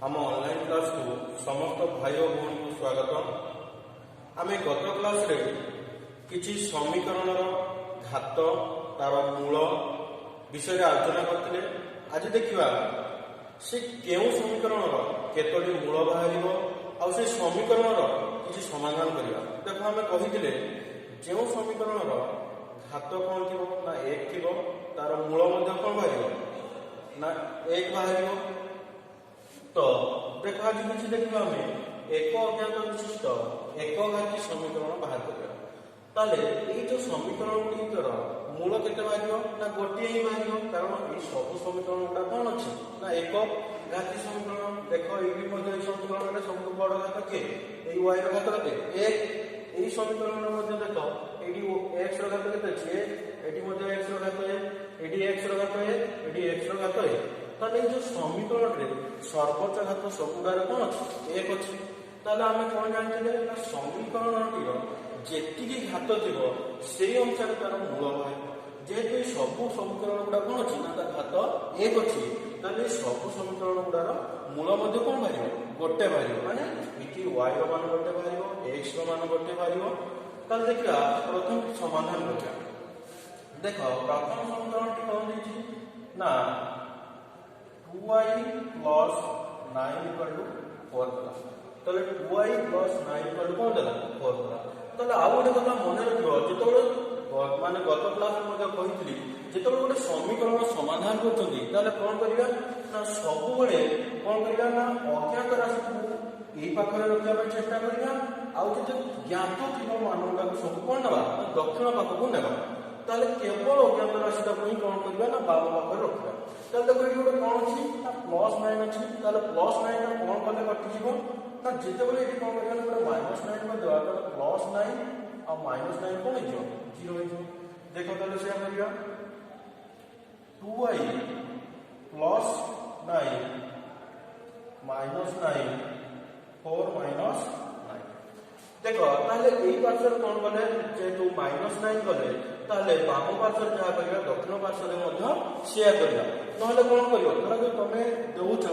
आम online class को समस्त भाई और भौणी को स्वागत। आम गत क्लास रे किछि समीकरण घात तार मूल विषय आलोचना करते। आज देखा से केउं समीकरण केतोटी मूल बाहर से समीकरण किछि समाधान करवा। देखो आम कही जो समीकरण घात कौन थी ना एक थी तार मूल कौन बाहर ना एक बाहर। तो देखो आज किसी देखा आम एक अज्ञात विशिष्ट एक घाती समीकरण बाहर करवा। ताले ये जो समीकरण गुड़िकर मूल केते बाहर ना गोटे ही बाहर, कारण ये सब समीकरण गुड़ा कौन अच्छी ना एक घाती समीकरण। देख ये समीकरण में सब बड़ घात किए वाई घात के एक। यही समीकरण देख ये एक्स घात के ये एक्स घात ये एक्स घात ये एक्स घात ये। ताले जो समीकरण रे सर्वोच्च घात सबुदार कौन अच्छी एक अच्छी। ताले आम कौन जानते ना समीकरण जी घात थी से अनुसार तार मूल बाहर। जेहेतु सब समीकरण गुड़ा कौन अच्छी ना घात एक अच्छी, ताले सब समीकरण गुड़ार मूल कौन बाहर गोटे बाहर, माने ये वाई मान गोटे बाहर एक्स मान गोटे बाहर। ताले देखा प्रथम समाधान करवा। देख प्रथम समीकरण कौन देखिए ना 2y प्लस 9 इक्वल टू 4 देला। ताले 2y प्लस 9 इक्वल टू कौन देला 4 देला। ताले आ गोटे कथा मन रखियो जेतबेले माने गत क्लास मध्ये कहितली जेतबेले गोटे समीकरण समाधान करछन्ती ताले कोन करिया ना सब बेले कोन करिया ना अज्ञात राशि को एई पाखरे रखिया पे चेष्टा करिया आ जे ज्ञात थिबो मानवटा को सब कोन नबा दक्षिण पाख को नेबा। ताले केवल अज्ञात राशि को ही कोन करिया ना बाम पाखरे रखिया। ताले देखो ये गोटे कोन अछि ना प्लस 9 अछि। ताले प्लस 9 टा कोन कले कटि जीवो ना जेतेबेले एटी कोन करिया ना माइनस 9 को देवा ताले प्लस 9 और माइनस 9 कोन हो जीरो हो। देखो ताले से करिया 2y प्लस 9 माइनस 9 4 माइनस 9। देखो ताले एई पार्श्व कोन गले जेतु माइनस 9 गले ताले बाम पार्श्व जहा करिया दक्षिण पार्श्व मध्ये शेयर करिया। नहले कोन करियो धर तमे दउछ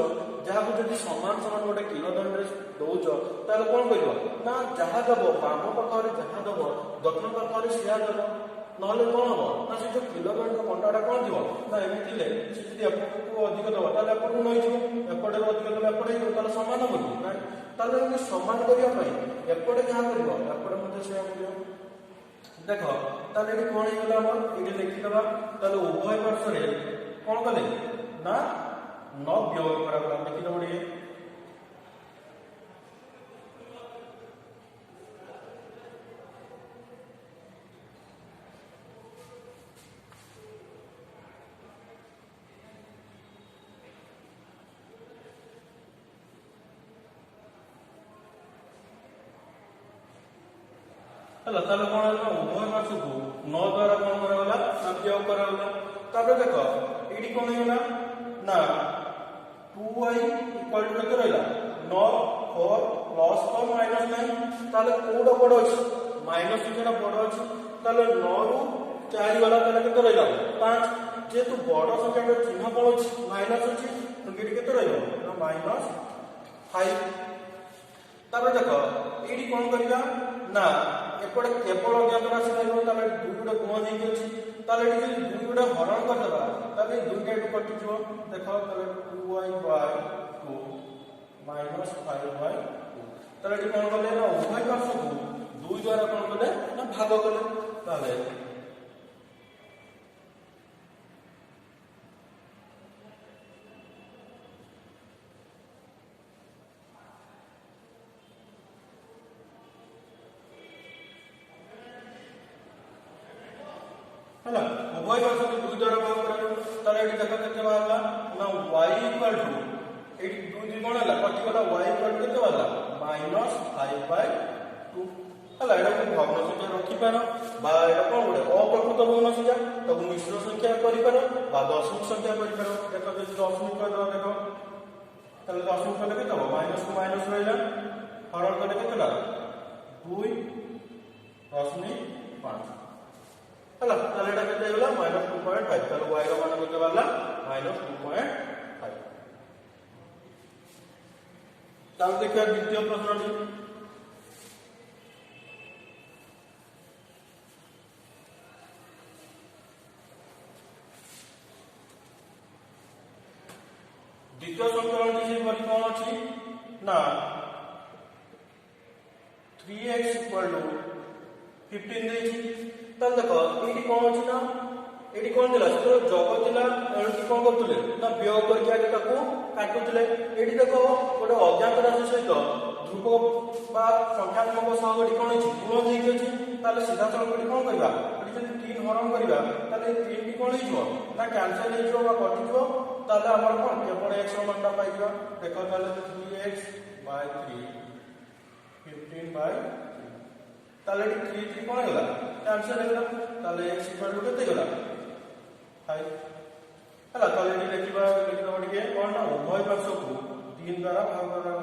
जहा को जदि समान समान गोटे किलोदंड रे दउछ ताले कोन करियो ना जहा दबो बाम पाखरे जहा दबो दक्षिण पाखरे शेयर दबो। नहले कोन हो ना से जो किलोदंड कंटाटा कोन दिबो ना एमितिले से जदि आपको अधिक दबो ताले आपको नै जिवो एपडे अधिक दबो एपडे ताले समान हो ना। ताले हम समान करिया पई एपडे जहा करियो एपडे मध्ये शेयर करियो। देखो ताले एटी कोन हेला हमर एटी लिखि दबा। ताले उभय पार्श्व रे कोन कले ना 9 वियोग करा लिखि दबडी। हला ताले कोन होला उभय पार्श्व को 9 द्वारा कोन करावला ना वियोग करावला। तापर देखो एडी कोन होला ना 2y इक्वल टू केते रहला 9 4 प्लस 4 माइनस 9। ताले कोडा बड़ अछि माइनस जेना बड़ अछि ताले 9 रु 4 वाला ताले केते रहला 5। जे तू बड़ संख्या के चिन्ह कोन अछि माइनस अछि तो केते केते रहला ना माइनस 5। तापर देखो एडी कोन करिया ना एपडे केवल अज्ञात राशि रहइबो ताले दुई गुडा गुण हेइ अछि। ताले एडी दुई गुडा हरण कर देबा ताले दुईटा एटु कटि जिवो। देखो ताले 2y बाय 2 माइनस 5 बाय 2। ताले एडी कोन करले ना उभय पार्श्व को 2 द्वारा कोन करले ना भाग करले। ताले हला उभय पार्श्व को 2 द्वारा भाग करा। ताले एडी देखो केते बाहरला ना y इक्वल टू एडी 2 दी कोन हला कटि गला y इक्वल टू केते बाहरला माइनस 5 बाय 2। हला एडा को भग्न संख्या रखि पारो बा एडा कोन गोटे अप्रकृत भग्न संख्या तब मिश्र संख्या करि पारो बा दशमिक संख्या करि पारो। देखो जे दशमिक कर दो देखो ताले दशमिक कले केते हो माइनस को माइनस रहला हरण कले केते ला 2 दशमिक 5। हला ताले एटा केते होला -2.5 ताले y रो मान केते बाला -2.5। ताहले देखिए द्वितीय प्रश्नटी द्वितीय समीकरण से कौन अच्छी ना 3x = 15 देछि तब देखो एटी कौन अछि ना एटी कौन दिला तो जग दिला एटी कौन करथले ना वियोग करके आगे ताको काटुथले एटी देखो गोटे अज्ञात राशि सहित ध्रुव बा संख्यात्मक सह एटी कौन अछि गुण देछि अछि ताले सीधा सळख एटी कौन करबा एटी जदि 3 हरण करबा ताले 3 टी कौन हिजो ना कैंसिल हिजो बा कटिजो ताले हमर कोन केवल x रो मानटा पाइबा देखो ताले 3x / 3 15/3 ताले 3 कौन होला कैंसिल होला ताले x = केते होला 5 हला ताले लिखिबा टिके कोन ना उभय पार्श्व को 3 द्वारा भाग करा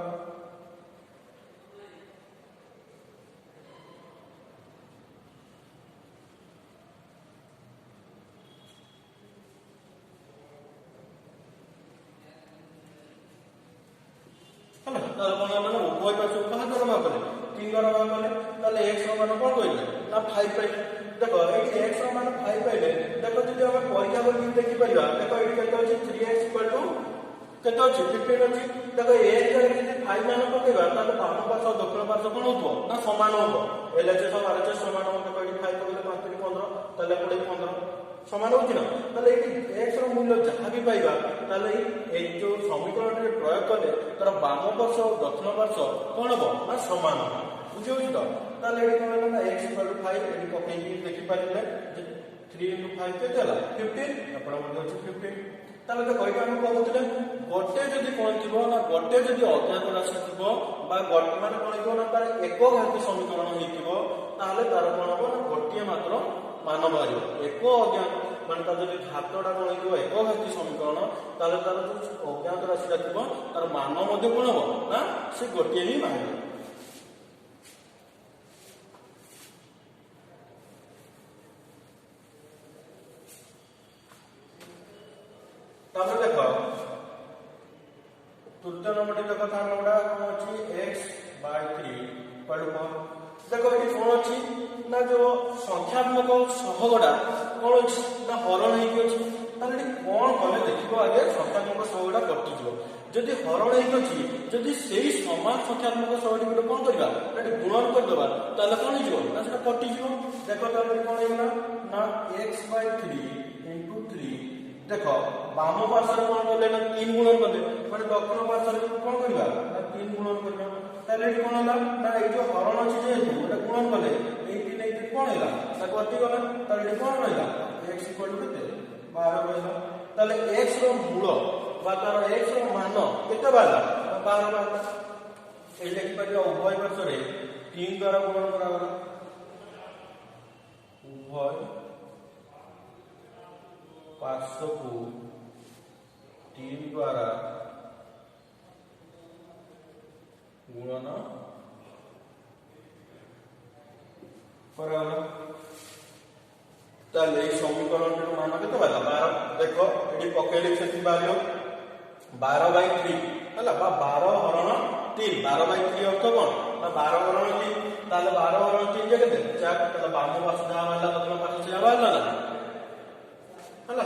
हला ताले कोन ना उभय पार्श्व को कहा द्वारा भाग करे 3 द्वारा भाग करे ताले x रो मान कोन कइले ना 5 पाइले देखो एटी x रो मान 5 पाइले देखो जदि हम परीक्षा कर देखि परिबा देखो एटी केते अछि 3x = केते अछि 15 अछि देखो x रे जदि 5 मान पकेबा ताले बाम पार्श्व दक्षिण पार्श्व कोन होतबो ना समान होबो LHS और RHS समान होबो देखो एटी 5 पकेले 5 × 15 ताले 15 समान होछि ना ताले एटी x रो मूल्य जहा भी पाइबा ताले ए जो समीकरण रे प्रयोग कले तर बाम पार्श्व और दक्षिण पार्श्व कोन होबो ना समान होबो बुझियो तो ताले एटी कोन होला ना x = 5 एटी पकेई देखि पारिले 3 × 5 केते होला 15 आपण मध्ये अछि 15 ताले तो कहिबा हम कहउतले गोटे जदि कोन थिबो ना गोटे जदि अज्ञात राशि थिबो बा गोटे माने कोन हिबो ना तार एक घाती समीकरण हेतिबो ताले तार कोन हो ना गोटे मात्र मान बाहिर एक अज्ञात माने तार जदि घातटा कोन हिबो एक घाती समीकरण ताले तार जो अज्ञात राशि थिबो तार मान मध्ये कोन हो ना से गोटे ही बाहिर तापर देखो तृतीय नंबर देखो था नंबर कोन अछि x / 3 पढो देखो एटी कोन अछि ना जो संख्यात्मक सहगडा कोन अछि ना हरण हेकि अछि ताले एटी कोन कले देखिबो आगे संख्यात्मक सहगडा कटि जिवो जदि हरण हेकि अछि जदि सेही समान संख्यात्मक सहगडा गुलो कोन करबा एटी गुणन कर देबा ताले कोन हिजो ना सेटा कटि जिवो देखो ताले कोन हेला ना x / 3 * 3 देखो बाम पार्श्व कोन करले ना 3 गुणन करले माने दक्षिण पार्श्व कोन करबा ना 3 गुणन करबा ताले एटी कोन होला ना ए जो हरण अछि जे एटा गुणन करले 18 कोन होला ना कति गला ताले एटी कोन रहला x = केते 12 रहला ताले x रो मूल बा तार x रो मान केते बाला 12 बाला ए लेखि परियो उभय पार्श्व रे 3 द्वारा गुणन करा गला उभय पार्श्व को 3 द्वारा गुणन कराला ताले समीकरण रो मान केते बाला 12 देखो एडी पकेले सेति बारियो 12/3 हला बा 12 हरण 3 12/3 अर्थ कोन ना 12 हरण 3 ताले 12 हरण 3 जे केते 4 ताले बाम पार्श्व जा वाला दक्षिण पार्श्व जा वाला ना हला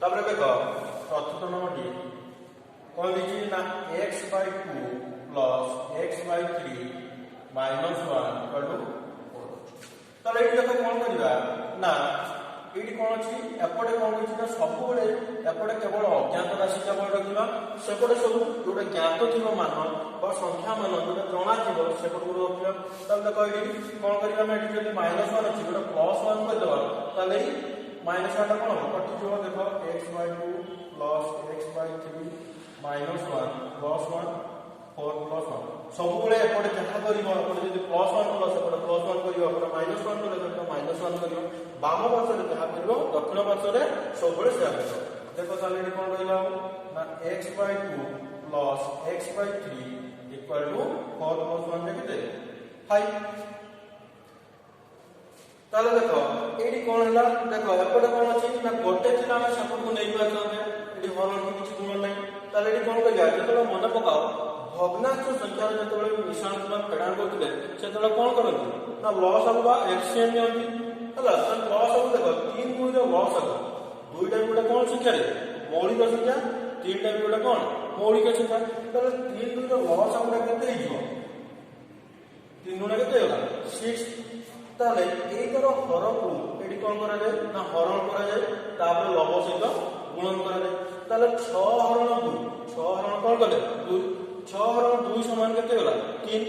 तापर देखो चतुर्थ नंबर डी कोन दिछि ना x / 2 + x / 3 - 1 = 4 ताले एटी देखो कोन करिबा ना एटी कोन अछि एपटे कोन अछि ना सब बळे एपटे केवल अज्ञात राशि केवल रखिबा सेपटे सब जोडे ज्ञात थिबो मान बा संख्या मान जोडे जणा थिबो सेपटे गुरो रखिबा तब देखो एटी कोन करिबा ना एटी जदि -1 अछि जोडे +1 कर देबा ताले -1 टा कोन कटि जो देखो x / 2 + x / 3 - 1 +1 4 + 1 सब बळे एपटे जहा करिबो एपटे जदि +1 कलो सेपटे +1 करिबो एपटे -1 कलो सेपटे -1 करिबो बाम पार्श्व रे जहा करिबो दक्षिण पार्श्व रे सब बळे सेया करिबो देखो ताले एटी कोन रहइला ना x / 2 + x / 3 = 4 + 1 केते 5 ताले देखो एडी कोन हला देखो एपटे कोन अछि ना गोटे थिला हम सबको नै पाछते एडी हरण की किछि गुण नै ताले एडी कोन करिया जतलो मन पकाओ भग्नांश संख्या जतलो निशान में फेडान करथिले सेतलो कोन करथि ना लॉस अथवा एलसीएम नियंती हला त लॉस अब देखो 3 गुण रो लॉस अब 2 टाइम गुण कोन संख्या रे मौलिक संख्या 3 टाइम गुण कोन मौलिक संख्या ताले 3 गुण रो लॉस हमरा केते हिजो 3 गुण केते होला 6 ताले एकर हरण को एडी कोन करा जाय ना हरण करा जाय तापर लव सहित गुणन करा जाय ताले 6 हरण 2 6 हरण कोन करले 2 6 हरण 2 समान केते होला 3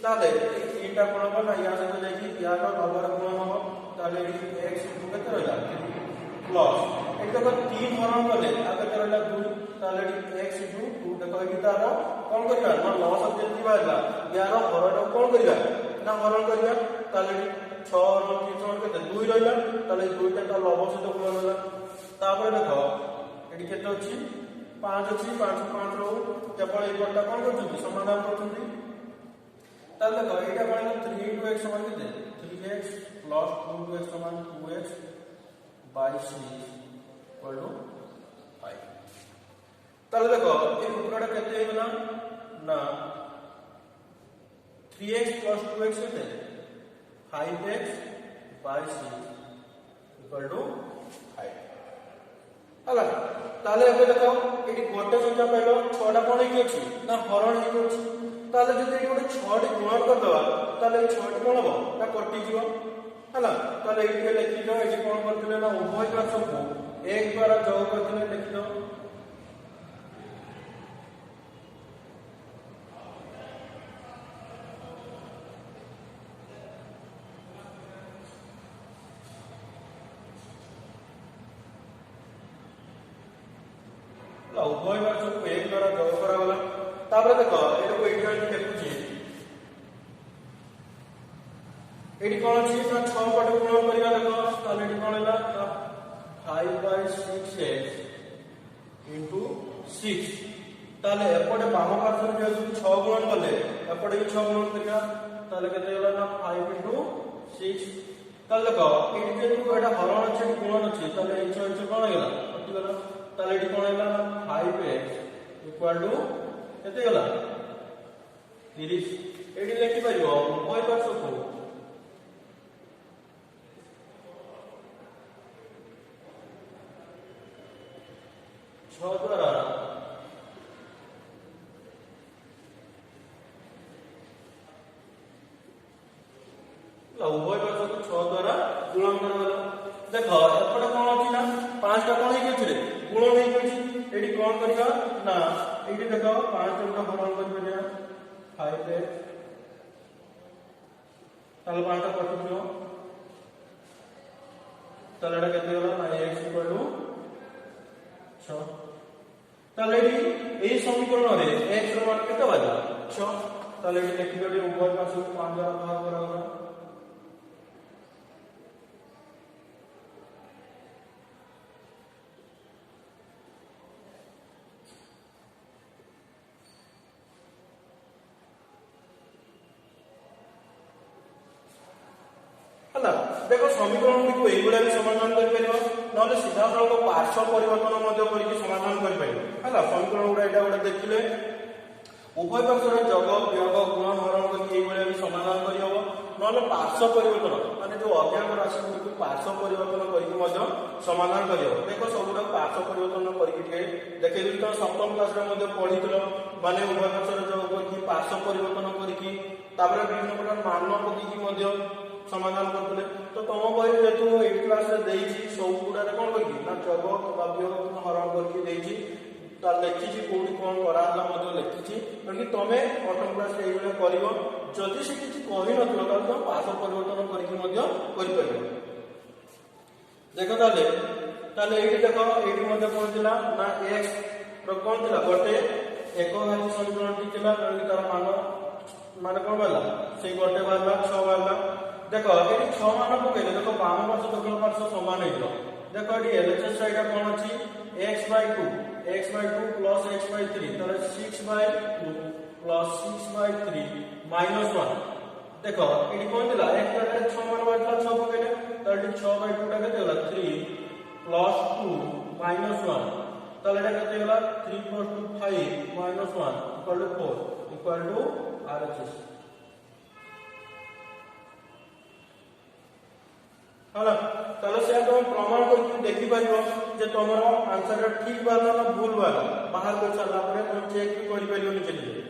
ताले ए 3 टा कोन बना या सहित जाय कि या का बराबर गुणन हो ताले x केते रहला प्लस एक देखो 3 हरण करले आ केते रहला 2 ताले x 2 देखो कि तारा कोन करिया ना लव सब जेति बाला यार हरण कोन करिया ना हरण करिया ताले 6 और 3 समान केते 2 रहला ताले 2 टा लव सहित गुणन होला तापर देखो एडी केते अछि 5 अछि 5 5 रो केवल एक बटा कोन करछथि समाधान करछथि ताले देखो एटा कोन 3 into x समान केते 3x plus 2x समान 2x by 6 equal to 5 ताले देखो ए उत्तरटा केते हेला ना 3x plus 2x केते 5x by 6 equal to 5 हला ताले एबे देखो एटी गोटे संख्या पाइलो 6 टा कोन हेकी अछि ना हरण हेकी अछि ताले जदि एटी गोटे 6 टी गुणन कर दवा ताले 6 टी कोन हो ना कटि जीव हला ताले एटी लिखि दो एटी कोन करथिले ना उभय पार्श्व को एक द्वारा जोग करथिले लिखि दो उभय पार्श्व को एक द्वारा जोग करा गला तापर देखो एटा को एटा लिखुची एटी कोन अछि ना 6 पट गुणन करिया देखो ताले एटी कोन होला 5 by 6x into 6 ताले एपटे बाम पार्श्व जे 6 गुणन करले एपटे भी 6 गुणन करिया ताले केते होला ना 5 into 6 ताले देखो एटी जे एटा हरण अछि गुणन अछि ताले एच एच कोन होला कटि गला ताले एटी कोन होला 5x equal to केते होला 30 एटी लिखि परियो उभय पार्श्व को 6 द्वारा उभय पार्श्व को 6 द्वारा गुणन करगला देखो एपटे कोन अछि ना 5 टा कोन हेकी अछि रे गुणन हेकी अछि एडी कोन करिया ना एडी देखो 5 टा हरण करबे 5x ताले 5 टा कटि दियो ताले एटा केते होला ना x इक्वल टू 6 ताले एई समीकरण रे x रो मान केते बाला 6 ताले एडी लिखि दो उभय पार्श्व को 5 द्वारा भाग करागला देखो समीकरण को एई गुडा समाधान कर परिबो नले सीधा सळक पार्श्व परिवर्तन मध्ये करिके समाधान कर परिबो हला समीकरण गुडा एटा गुडा देखिले उभय पक्षर जग वियोग गुणन हरण करके एई गुडा समाधान करि हबो नले पार्श्व परिवर्तन माने जो अज्ञात राशि को पार्श्व परिवर्तन करिके मध्ये समाधान करि हबो देखो सबुडा पार्श्व परिवर्तन करिके देखै तो सप्तम क्लास रे मध्ये पढितलो माने उभय पक्षर जग की पार्श्व परिवर्तन करिके तापर विभिन्न प्रकार मान पकिकी मध्ये समाधान करतले तो तम बही जेतु 8 क्लास रे देइछि सब गुडा रे कोन कहि ना जग बा वियोग हरण करके देइछि ता लेखिछि कोडी कोन कराला मध्ये लेखिछि कि तमे 8 क्लास रे एइला करिवो जदि से किछि कहि नथलो त तुम पास परिवर्तन करके मध्ये करि परिबो देखो ताले एठी देखो एठी मध्ये कोन थिला ना x रो कोन थिला गोटे एकघाती समीकरण थिला तार मान कोन बाला से गोटे बाला 6 बाला देखो एटी 6 मान पकेले देखो बाम पार्श्व दक्षिण पार्श्व समान हेलो देखो एटी एलएचएस साइड कोन अछि x by 2 plus x by 3 ताले 6 by 2 plus 6 by 3 minus 1 देख ये कौन थिला x जगह 6 मान बाटला 6 पकेले तो ये 6/2 टा केते होला 3 प्लस 2 माइनस 1 तो एटा केते होला 3 + 2 5 minus 1 equal to 4 equal to RHS हला ताले से तुम प्रमाण करके देखि पाइबो जे तमरो आंसर ठीक बाला ना भूल बाला बाहर को चला परे तुम चेक भी करि परियो नि चलिए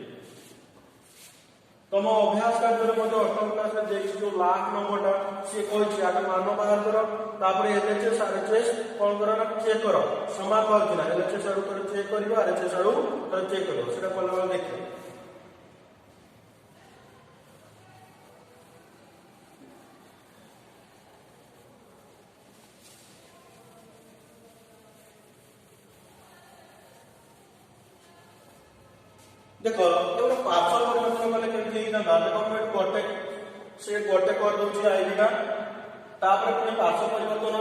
तुम अभ्यास कार्य मध्ये अष्टम क्लास में जे जो लाख नंबरटा से कोइ छी आगे मानो बाहर करो तापर एलएचएस आरएचएस कोन करो ना चेक करो समान बाल कि ना एलएचएस आडू कर चेक करियो आरएचएस आडू कर चेक करियो सेटा कोला वाला देखियो देखो ये पार्सल परिवर्तन कले केमती ना देखो मैं गोटे से गोटे कर दोची आईबीटा तापर पुनी पार्सल परिवर्तन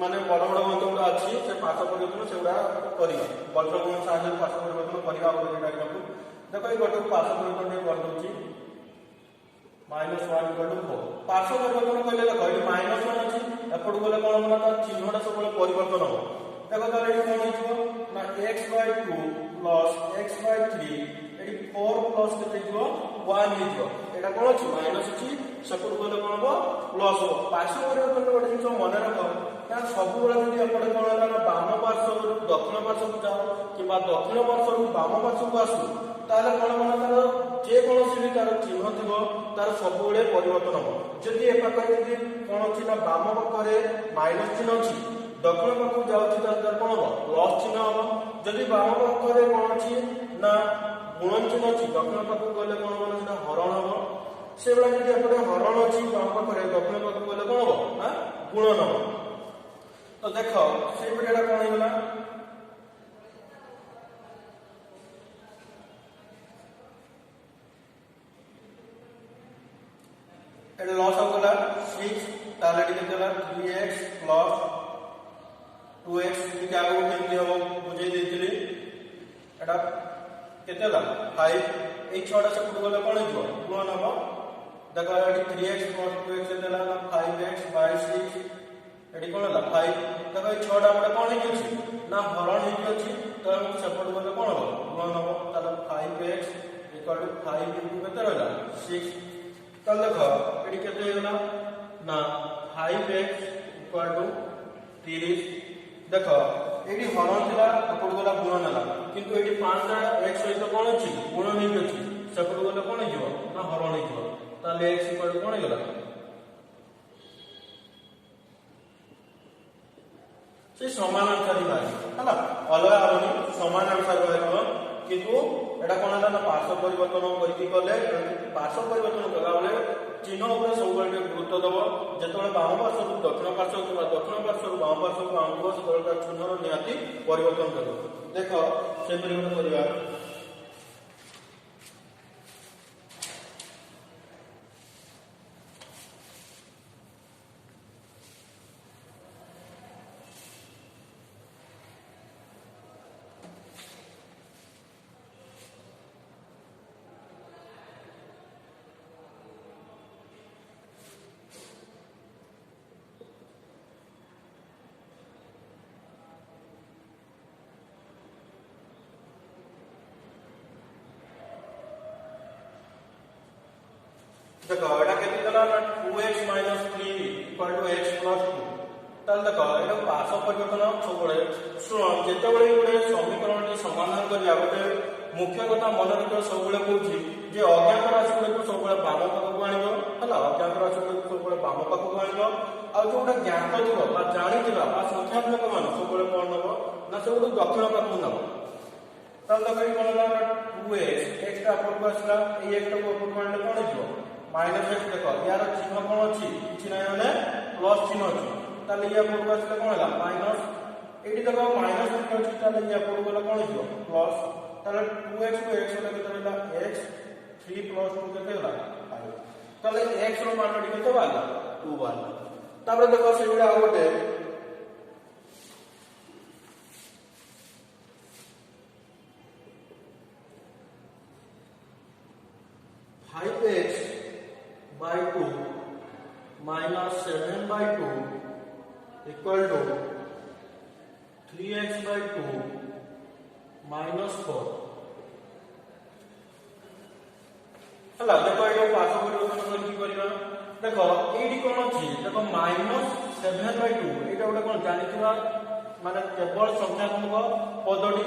माने बड़ बड़ मंत्र अछि से पार्सल परिवर्तन सेउडा करियो बल्ब को साहाय्य पार्सल परिवर्तन करियो आ एटा को देखो ये गोटे पार्सल परिवर्तन कर दोची -1 = 4 पार्सल परिवर्तन कले देखो ये -1 अछि एपड गले कोन होना तार चिन्हटा सब परिवर्तन हो देखो तार ये कोन हिजो ना x/2 plus x/3 AD 4 plus केते हिजो 1 हिजो एटा कोन अछि माइनस अछि सपुर गले कोन हो प्लस हो पार्श्व परिवर्तन गोटे जिंस मन रखो ना सब बेला जदी एपडे कोन होला ना वाम पार्श्व रु दक्षिण पार्श्व को जाओ किबा दक्षिण पार्श्व रु वाम पार्श्व को आसु ताले कोन मन तार जे कोनोसी भी तार चिन्ह थिबो तार सब बेले परिवर्तन हो जदी ए पाखरे जदी कोन अछि ना वाम पाखरे माइनस चिन्ह अछि दक्षिण पाख को जाउछि तार कोन हो प्लस चिन्ह हो जदी वाम पाखरे कोन अछि ना गुणन चिन्ह अछि दक्षिण पाख को गले कोन हो सेटा हरण हो से बेला जदी एपडे हरण अछि वाम पाखरे दक्षिण पाख को गले कोन हो ना गुणन हो तो देखो से बेटा कोन होला एटा लॉस हो गला 6 ताले डी केला 3x प्लस 2x के आगो केमती हो बुझे देतिली एटा केतेला 5 ए 6 टा से पुट गले कोन हिजो गुणन हो देखो एटी 3x प्लस 2x देला 5x / 6 एटी कोन होला 5 देखो ए 6 टा हमरे कोन हिजो ना हरण हिजो अछि तो हम सेपट गले कोन हो गुणन हो ताले 5x = 5 * केते रहला 6 ताले देखो एटी केते होला ना 5x = 30 देखो एटी हरण थिला सेपट गला गुणन होला किंतु एटी 5 टा x सहित कोन अछि गुणन हि अछि सेपट गले कोन हिजो ना हरण हिजो ताले x = कोन होला से समान आंसर ही बारी हला अलगा आलोनी समान आंसर बारिबो किंतु एटा कोन होला ना पार्श्व परिवर्तन करिकि गले पार्श्व परिवर्तन कला बेले चिन्ह ऊपर सब बेले गुरुत्व दबो जेतबे वाम पार्श्व रु दक्षिण पार्श्व किबा दक्षिण पार्श्व रु वाम पार्श्व को आंगो सेतबे चिन्हर नियति परिवर्तन करो देखो से परिवर्तन करिया देखो एटा केते देला ना 2x - 3 = x + 2 ताल देखो एटा पार्श्व परिवर्तन सबले सुन जेतेबेले गुडे समीकरण टी समाधान करिया गोटे मुख्य कथा मन रखियो सबले कहूची जे अज्ञात राशि को सबले वाम पाख को आनिबो हला अज्ञात राशि को सबले वाम पाख को आनिबो आ जोटा ज्ञात थिबो बा जानि थिबा बा संख्यात्मक मान सबले कोन नबो ना सबले दक्षिण पाख को नबो ताल देखो कोन ना 2x x टा पर को आसला ए x टा पर को आनले कोन हिजो -x देखो यार चिन्ह कोन अछि किछि नै माने प्लस चिन्ह अछि ताले या पर को आसले कोन होला माइनस एडी देखो माइनस चिन्ह अछि ताले या पर को कोन हिजो प्लस ताले 2x को x होला केते होला x 3 + 2 केते होला 5 ताले x रो मान केते होला 2 बार तापर देखो से बेला आ गोटे 5x minus 7/2 equal to 3x/2 minus 4 हला देखो एटा पास परिवर्तन करके करिवा देखो एडी कोन अछि देखो माइनस 7/2 एटा उडा कोन जानिथिबा माने केवल संख्यात्मक पदटी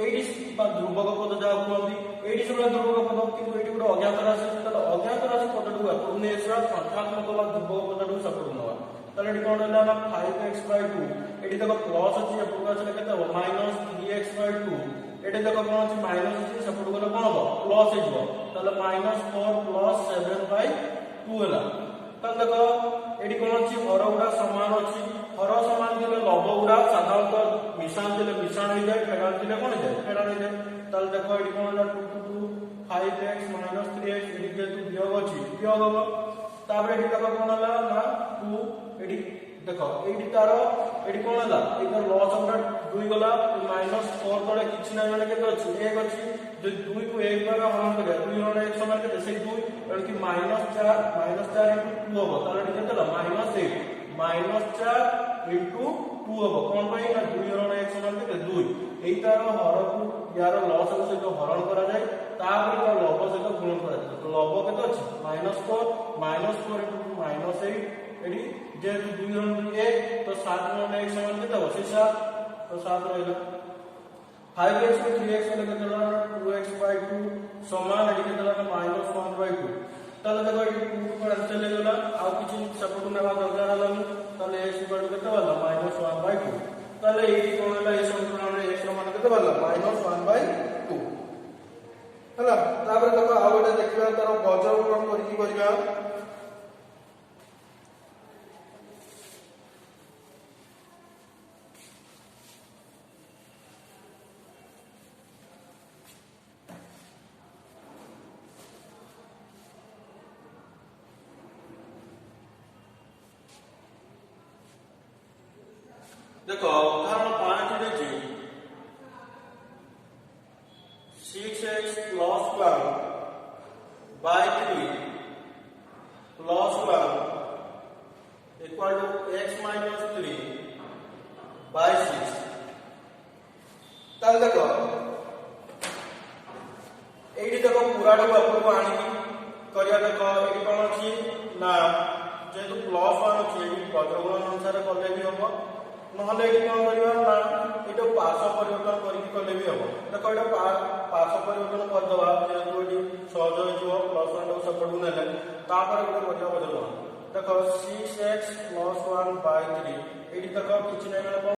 एडी ध्रुवक पद जा कहंदी एडी सब ध्रुवक पद किंतु एडी उडा अज्ञात राशि त अज्ञात राशि पदटू आपण एसरा संख्यात्मक बा ध्रुवक पदटू सपोर्ट नवा ताले एडी कोन होला ना 5x/2 एडी देखो प्लस अछि आपण आछले केते हो माइनस 3x/2 एडी देखो कोन अछि माइनस अछि सपोर्ट गले कोन हो प्लस हे जबो ताले माइनस 4 प्लस 7/2 होला ताले देखो एडी कोन अछि हर उडा समान अछि हर समान दिले लव उडा साधारणतः मिश्रण हो जाए फेडान दिले कोन जाए फेडान हो जाए ताले देखो एडी कोन होला 2 2 5x माइनस 3x एडी जेतु वियोग अछि वियोग हो तापर एडी देखो कोन होला ना 2 एडी देखो एडी तार एडी कोन होला एकर लॉस हमरा 2 गला माइनस 4 तळे किछि नै माने केते अछि 1 अछि जे 2 को 1 द्वारा हरण करे 2 रण 1 समान केते से 2 एड की -4 * 2 होबो ताले एडी केते होला -8 -4 * 2 होबो कोन पई ना 2 रण 1 समान केते 2 एई तार हर को यार लॉस से तो हरण करा जाय तापर तो लव से तो गुणन करा जाय तो लव केते अछि -4 -4 * -8 एडी जेतु 2 रण 1 तो 7 रण 1 समान केते हो 7 तो 7 रहला 5x को 3x में केते होला 2x/2 समान एडी केते होला -1/2 ताले देखो एडी 2 को चले गेला आ किछि सपोर्ट नेबा दरकार हलानी ताले x = केते होला -1/2 ताले एडी कोन होला ए समीकरण रे x समान केते होला -1/2 हला तापर देखो आ गोटे देखिबा तार गजब कोन करिकि करिबा देखो उदाहरण 5 रे जी 6x + 1 by 3 plus 1 equal to x minus 3 by 6 ताल देखो एडी देखो पुराडो अपन को आनी करिया देखो एडी कोन अछि ना जेतु +1 अछि एडी पदगुणन अनुसार करले भी होबो নহলে এটি কোন করিবা না এটা পার্শ্ব পরিবর্তন করিকি করলে भी হবো দেখো এটা পার্শ্ব পরিবর্তন করে দেবা যেহেতু এটি সহজ হয়ে যাব +1 ও সপোর্ট নেলে তারপরে এটা করিয়া বদলবা দেখো 6x + 1 by 3 এটি দেখো কিছু নাই মানে